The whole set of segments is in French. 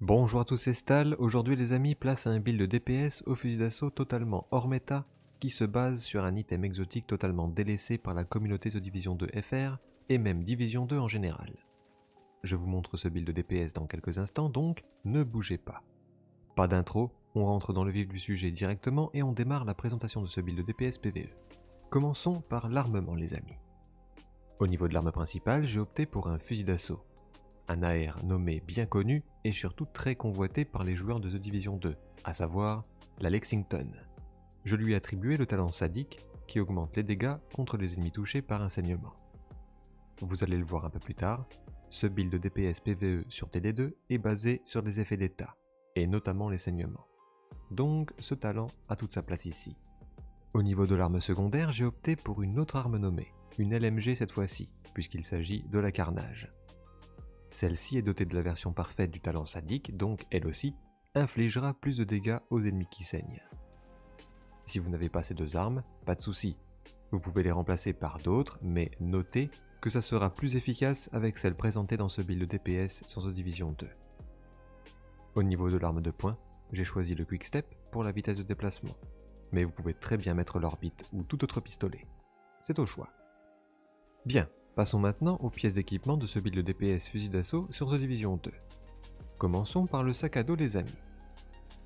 Bonjour à tous, c'est Stal. Aujourd'hui les amis, place à un build de DPS au fusil d'assaut totalement hors méta qui se base sur un item exotique totalement délaissé par la communauté The Division 2 FR et même Division 2 en général. Je vous montre ce build de DPS dans quelques instants, donc ne bougez pas. Pas d'intro, on rentre dans le vif du sujet directement et on démarre la présentation de ce build de DPS PvE. Commençons par l'armement les amis. Au niveau de l'arme principale, j'ai opté pour un fusil d'assaut. Un AR nommé bien connu et surtout très convoité par les joueurs de The Division 2, à savoir la Lexington. Je lui ai attribué le talent sadique qui augmente les dégâts contre les ennemis touchés par un saignement. Vous allez le voir un peu plus tard, ce build de DPS PvE sur TD2 est basé sur des effets d'état, et notamment les saignements. Donc ce talent a toute sa place ici. Au niveau de l'arme secondaire, j'ai opté pour une autre arme nommée, une LMG cette fois-ci, puisqu'il s'agit de la Carnage. Celle-ci est dotée de la version parfaite du talent sadique, donc elle aussi infligera plus de dégâts aux ennemis qui saignent. Si vous n'avez pas ces deux armes, pas de souci. Vous pouvez les remplacer par d'autres, mais notez que ça sera plus efficace avec celle présentée dans ce build DPS sur The Division 2. Au niveau de l'arme de poing, j'ai choisi le Quick Step pour la vitesse de déplacement, mais vous pouvez très bien mettre l'orbite ou tout autre pistolet. C'est au choix. Bien, passons maintenant aux pièces d'équipement de ce build DPS fusil d'assaut sur The Division 2. Commençons par le sac à dos les amis.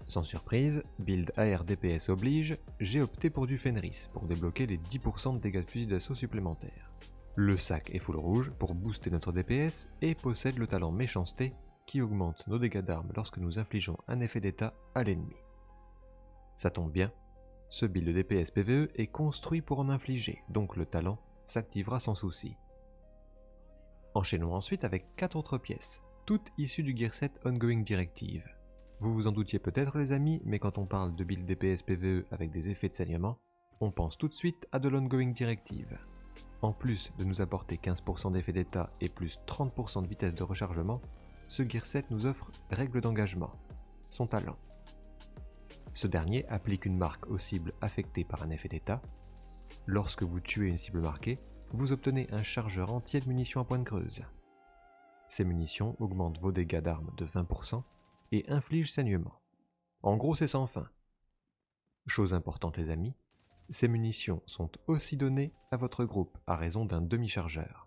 Sans surprise, build AR DPS oblige, j'ai opté pour du Fenris pour débloquer les 10% de dégâts de fusil d'assaut supplémentaires. Le sac est full rouge pour booster notre DPS et possède le talent méchanceté qui augmente nos dégâts d'armes lorsque nous infligeons un effet d'état à l'ennemi. Ça tombe bien, ce build DPS PvE est construit pour en infliger, donc le talent s'activera sans souci. Enchaînons ensuite avec 4 autres pièces, toutes issues du gearset Ongoing Directive. Vous vous en doutiez peut-être les amis, mais quand on parle de build DPS PvE avec des effets de saignement, on pense tout de suite à de l'Ongoing Directive. En plus de nous apporter 15% d'effet d'état et plus 30% de vitesse de rechargement, ce gearset nous offre Règle d'engagement, son talent. Ce dernier applique une marque aux cibles affectées par un effet d'état. Lorsque vous tuez une cible marquée, vous obtenez un chargeur entier de munitions à pointe creuse. Ces munitions augmentent vos dégâts d'armes de 20% et infligent saignement. En gros, c'est sans fin. Chose importante les amis, ces munitions sont aussi données à votre groupe à raison d'un demi-chargeur.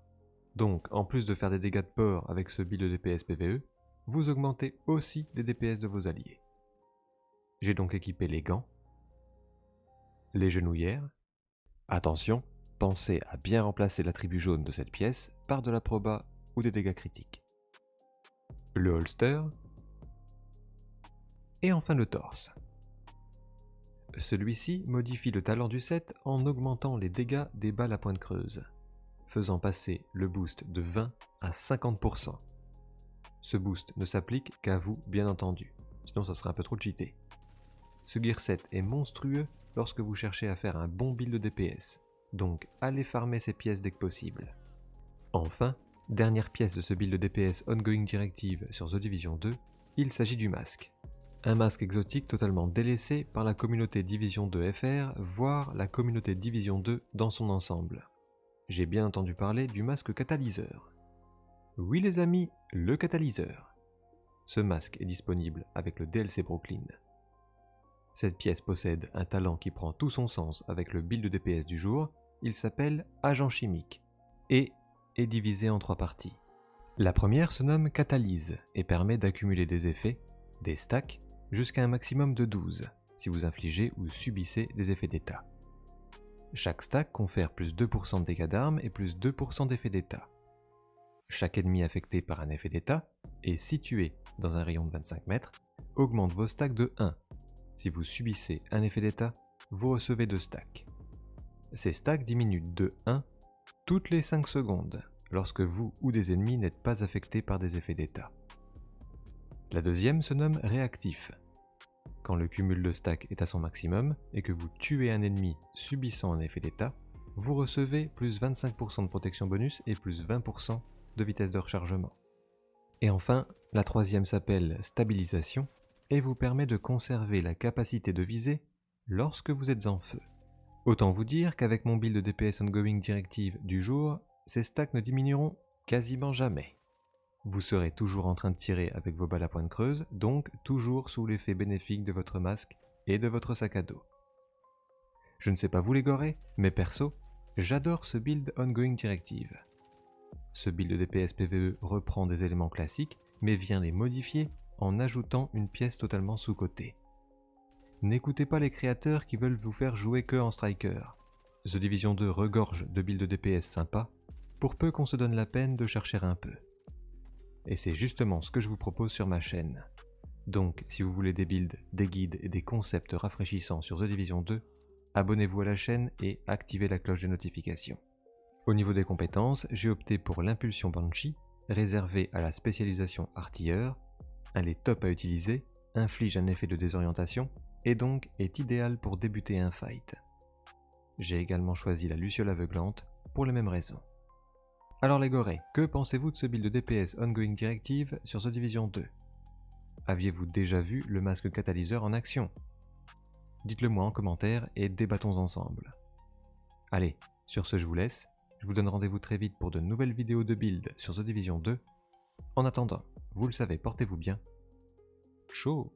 Donc, en plus de faire des dégâts de port avec ce build de DPS PvE, vous augmentez aussi les DPS de vos alliés. J'ai donc équipé les gants, les genouillères. Attention, pensez à bien remplacer l'attribut jaune de cette pièce par de la proba ou des dégâts critiques. Le holster, et enfin le torse. Celui-ci modifie le talent du set en augmentant les dégâts des balles à pointe creuse, faisant passer le boost de 20 à 50%. Ce boost ne s'applique qu'à vous bien entendu, sinon ça serait un peu trop cheaté. Ce gear set est monstrueux lorsque vous cherchez à faire un bon build de DPS, donc allez farmer ces pièces dès que possible. Enfin, dernière pièce de ce build de DPS Ongoing Directive sur The Division 2, il s'agit du masque. Un masque exotique totalement délaissé par la communauté Division 2 FR, voire la communauté Division 2 dans son ensemble. J'ai bien entendu parler du masque catalyseur. Oui les amis, le catalyseur. Ce masque est disponible avec le DLC Brooklyn. Cette pièce possède un talent qui prend tout son sens avec le build de DPS du jour, il s'appelle Agent Chimique, et est divisé en 3 parties. La première se nomme Catalyse et permet d'accumuler des effets, des stacks, jusqu'à un maximum de 12, si vous infligez ou subissez des effets d'état. Chaque stack confère plus 2% de dégâts d'armes et plus 2% d'effets d'état. Chaque ennemi affecté par un effet d'état, et situé dans un rayon de 25 mètres, augmente vos stacks de 1. Si vous subissez un effet d'état, vous recevez 2 stacks. Ces stacks diminuent de 1 toutes les 5 secondes, lorsque vous ou des ennemis n'êtes pas affectés par des effets d'état. La deuxième se nomme réactif. Quand le cumul de stacks est à son maximum et que vous tuez un ennemi subissant un effet d'état, vous recevez plus 25% de protection bonus et plus 20% de vitesse de rechargement. Et enfin, la troisième s'appelle stabilisation et vous permet de conserver la capacité de viser lorsque vous êtes en feu. Autant vous dire qu'avec mon build de DPS Ongoing Directive du jour, ces stacks ne diminueront quasiment jamais. Vous serez toujours en train de tirer avec vos balles à pointe creuse, donc toujours sous l'effet bénéfique de votre masque et de votre sac à dos. Je ne sais pas vous les gorés, mais perso, j'adore ce build Ongoing Directive. Ce build de DPS PvE reprend des éléments classiques, mais vient les modifier en ajoutant une pièce totalement sous-cotée. N'écoutez pas les créateurs qui veulent vous faire jouer que en striker. The Division 2 regorge de builds de DPS sympas, pour peu qu'on se donne la peine de chercher un peu. Et c'est justement ce que je vous propose sur ma chaîne. Donc, si vous voulez des builds, des guides et des concepts rafraîchissants sur The Division 2, abonnez-vous à la chaîne et activez la cloche des notifications. Au niveau des compétences, j'ai opté pour l'impulsion Banshee, réservée à la spécialisation artilleur. Elle est top à utiliser, inflige un effet de désorientation, et donc est idéale pour débuter un fight. J'ai également choisi la Luciole aveuglante pour les mêmes raisons. Alors les gorés, que pensez-vous de ce build de DPS Ongoing Directive sur The Division 2 ? Aviez-vous déjà vu le masque catalyseur en action ? Dites-le moi en commentaire et débattons ensemble. Allez, sur ce je vous laisse, je vous donne rendez-vous très vite pour de nouvelles vidéos de build sur The Division 2. En attendant, vous le savez, portez-vous bien. Ciao.